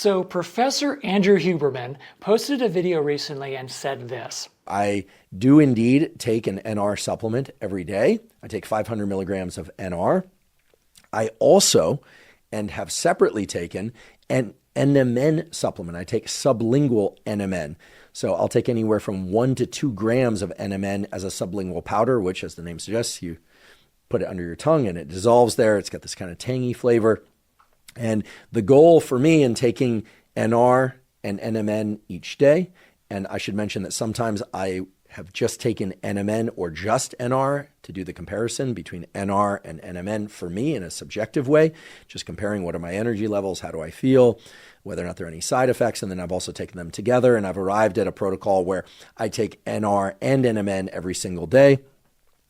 So Professor Andrew Huberman posted a video recently and said this. I do indeed take an NR supplement every day. I take 500 milligrams of NR. I also, and have separately taken, an NMN supplement. I take sublingual NMN. So I'll take anywhere from 1 to 2 grams of NMN as a sublingual powder, which, as the name suggests, you put it under your tongue and it dissolves there. It's got this kind of tangy flavor. And the goal for me in taking NR and NMN each day, and I should mention that sometimes I have just taken NMN or just NR to do the comparison between NR and NMN for me in a subjective way, just comparing what are my energy levels, how do I feel, whether or not there are any side effects, and then I've also taken them together, and I've arrived at a protocol where I take NR and NMN every single day.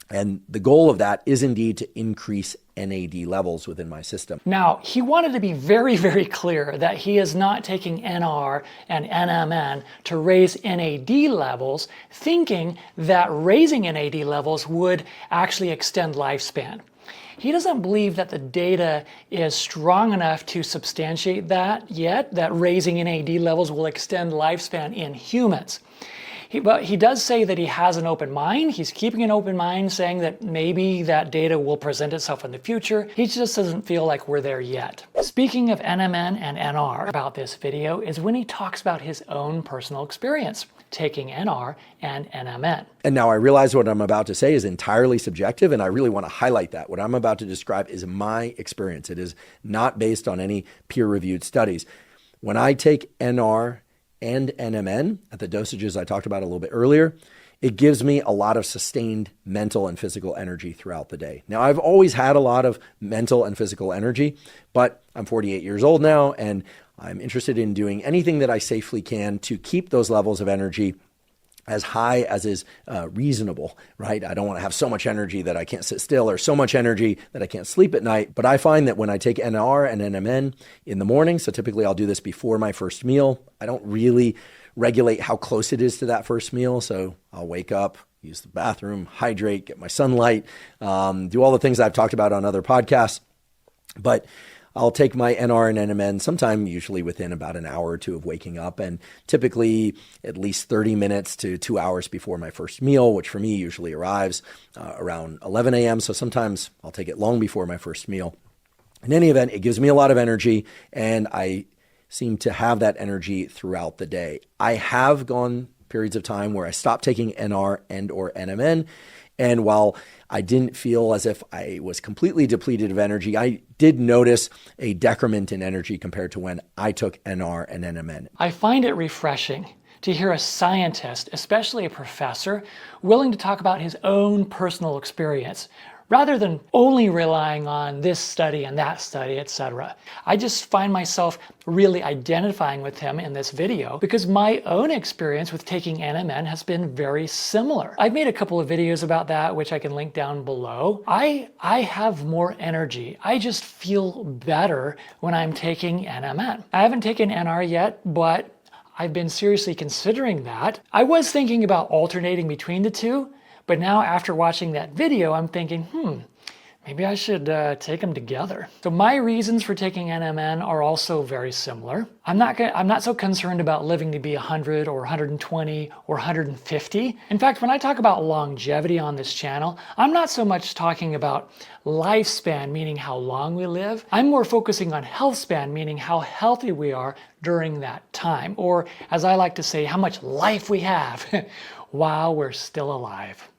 And the goal of that is indeed to increase NAD levels within my system. Now, he wanted to be very, very clear that he is not taking NR and NMN to raise NAD levels, thinking that raising NAD levels would actually extend lifespan. He doesn't believe that the data is strong enough to substantiate that yet, that raising NAD levels will extend lifespan in humans. But he does say that he has an open mind. He's keeping an open mind, saying that maybe that data will present itself in the future. He just doesn't feel like we're there yet. Speaking of NMN and NR about this video is when he talks about his own personal experience taking NR and NMN. And now I realize what I'm about to say is entirely subjective, and I really want to highlight that. What I'm about to describe is my experience. It is not based on any peer-reviewed studies. When I take NR and NMN at the dosages I talked about a little bit earlier, it gives me a lot of sustained mental and physical energy throughout the day. Now, I've always had a lot of mental and physical energy, but I'm 48 years old now, and I'm interested in doing anything that I safely can to keep those levels of energy as high as is reasonable, right? I don't want to have so much energy that I can't sit still or so much energy that I can't sleep at night. But I find that when I take NR and NMN in the morning, so typically I'll do this before my first meal, I don't really regulate how close it is to that first meal. So I'll wake up, use the bathroom, hydrate, get my sunlight, do all the things I've talked about on other podcasts. But I'll take my NR and NMN sometime usually within about an hour or two of waking up, and typically at least 30 minutes to 2 hours before my first meal, which for me usually arrives around 11 a.m. So sometimes I'll take it long before my first meal. In any event, it gives me a lot of energy, and I seem to have that energy throughout the day. I have gone periods of time where I stopped taking NR and or NMN, and while I didn't feel as if I was completely depleted of energy, I did notice a decrement in energy compared to when I took NR and NMN. I find it refreshing to hear a scientist, especially a professor, willing to talk about his own personal experience, rather than only relying on this study and that study, etc. I just find myself really identifying with him in this video because my own experience with taking NMN has been very similar. I've made a couple of videos about that, which I can link down below. I have more energy. I just feel better when I'm taking NMN. I haven't taken NR yet, but I've been seriously considering that. I was thinking about alternating between the two, but now after watching that video, I'm thinking, maybe I should take them together. So my reasons for taking NMN are also very similar. I'm not so concerned about living to be 100 or 120 or 150. In fact, when I talk about longevity on this channel, I'm not so much talking about lifespan, meaning how long we live. I'm more focusing on health span, meaning how healthy we are during that time. Or as I like to say, how much life we have while we're still alive.